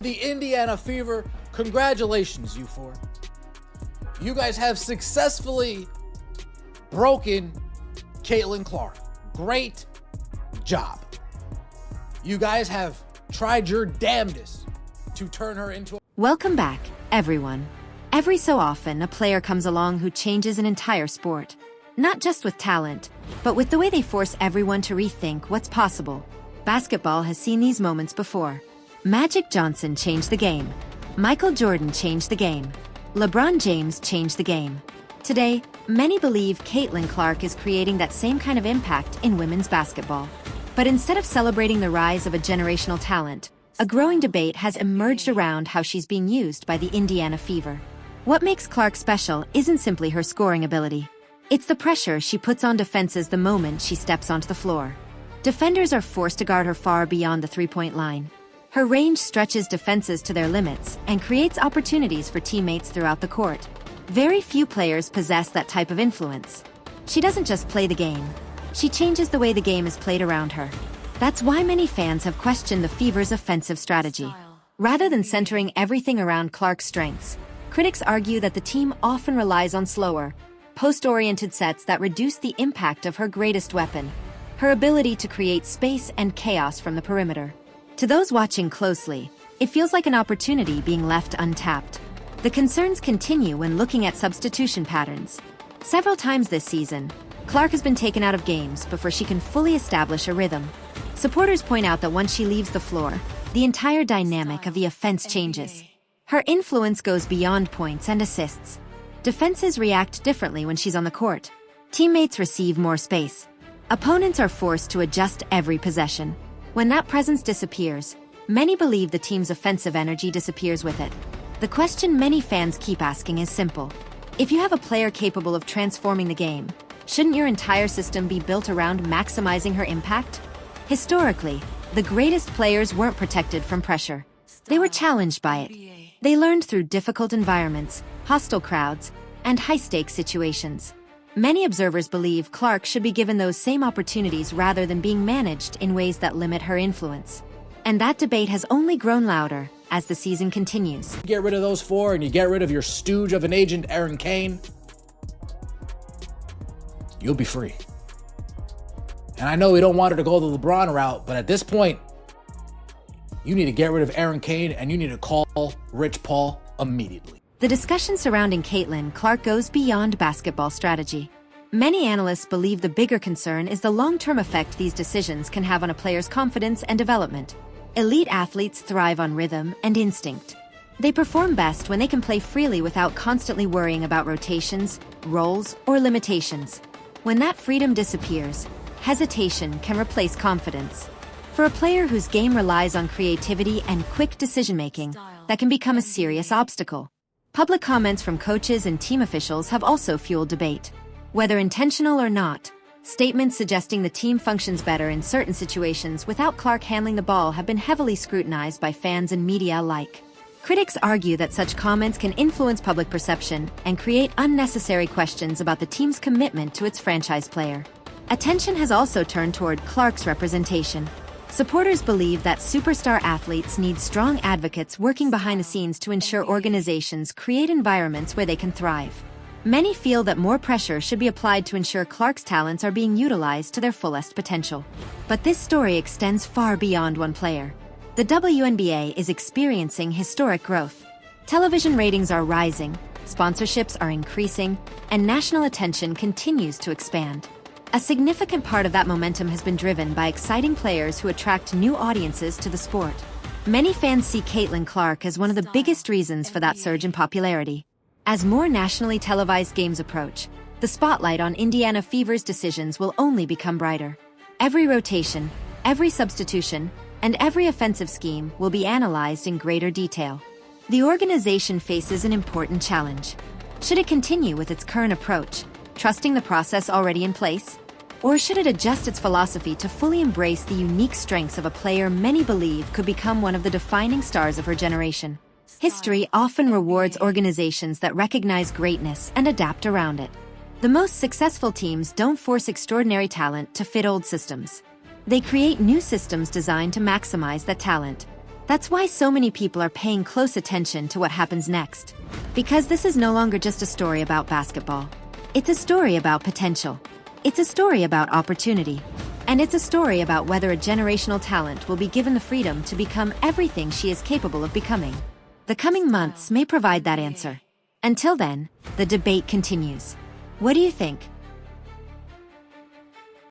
The Indiana Fever, congratulations, you four. You guys have successfully broken Caitlin Clark. Great job. You guys have tried your damnedest to turn her into a... Welcome back, everyone. Every so often, a player comes along who changes an entire sport. Not just with talent, but with the way they force everyone to rethink what's possible. Basketball has seen these moments before. Magic Johnson changed the game. Michael Jordan changed the game. LeBron James changed the game. Today, many believe Caitlin Clark is creating that same kind of impact in women's basketball. But instead of celebrating the rise of a generational talent, a growing debate has emerged around how she's being used by the Indiana Fever. What makes Clark special isn't simply her scoring ability. It's the pressure she puts on defenses the moment she steps onto the floor. Defenders are forced to guard her far beyond the three-point line. Her range stretches defenses to their limits and creates opportunities for teammates throughout the court. Very few players possess that type of influence. She doesn't just play the game. She changes the way the game is played around her. That's why many fans have questioned the Fever's offensive strategy. Rather than centering everything around Clark's strengths, critics argue that the team often relies on slower, post-oriented sets that reduce the impact of her greatest weapon, her ability to create space and chaos from the perimeter. To those watching closely, it feels like an opportunity being left untapped. The concerns continue when looking at substitution patterns. Several times this season, Clark has been taken out of games before she can fully establish a rhythm. Supporters point out that once she leaves the floor, the entire dynamic of the offense changes. Her influence goes beyond points and assists. Defenses react differently when she's on the court. Teammates receive more space. Opponents are forced to adjust every possession. When that presence disappears, many believe the team's offensive energy disappears with it. The question many fans keep asking is simple. If you have a player capable of transforming the game, shouldn't your entire system be built around maximizing her impact? Historically, the greatest players weren't protected from pressure. They were challenged by it. They learned through difficult environments, hostile crowds, and high-stakes situations. Many observers believe Clark should be given those same opportunities rather than being managed in ways that limit her influence. And that debate has only grown louder as the season continues. Get rid of those four and you get rid of your stooge of an agent, Aaron Kane. You'll be free. And I know we don't want her to go the LeBron route, but at this point, you need to get rid of Aaron Kane and you need to call Rich Paul immediately. The discussion surrounding Caitlin Clark goes beyond basketball strategy. Many analysts believe the bigger concern is the long-term effect these decisions can have on a player's confidence and development. Elite athletes thrive on rhythm and instinct. They perform best when they can play freely without constantly worrying about rotations, roles, or limitations. When that freedom disappears, hesitation can replace confidence. For a player whose game relies on creativity and quick decision-making, that can become a serious obstacle. Public comments from coaches and team officials have also fueled debate. Whether intentional or not, statements suggesting the team functions better in certain situations without Clark handling the ball have been heavily scrutinized by fans and media alike. Critics argue that such comments can influence public perception and create unnecessary questions about the team's commitment to its franchise player. Attention has also turned toward Clark's representation. Supporters believe that superstar athletes need strong advocates working behind the scenes to ensure organizations create environments where they can thrive. Many feel that more pressure should be applied to ensure Clark's talents are being utilized to their fullest potential. But this story extends far beyond one player. The WNBA is experiencing historic growth. Television ratings are rising, sponsorships are increasing, and national attention continues to expand. A significant part of that momentum has been driven by exciting players who attract new audiences to the sport. Many fans see Caitlin Clark as one of the biggest reasons for that surge in popularity. As more nationally televised games approach, the spotlight on Indiana Fever's decisions will only become brighter. Every rotation, every substitution, and every offensive scheme will be analyzed in greater detail. The organization faces an important challenge. Should it continue with its current approach, trusting the process already in place? Or should it adjust its philosophy to fully embrace the unique strengths of a player many believe could become one of the defining stars of her generation? History often rewards organizations that recognize greatness and adapt around it. The most successful teams don't force extraordinary talent to fit old systems. They create new systems designed to maximize that talent. That's why so many people are paying close attention to what happens next. Because this is no longer just a story about basketball. It's a story about potential. It's a story about opportunity. And it's a story about whether a generational talent will be given the freedom to become everything she is capable of becoming. The coming months may provide that answer. Until then, the debate continues. What do you think?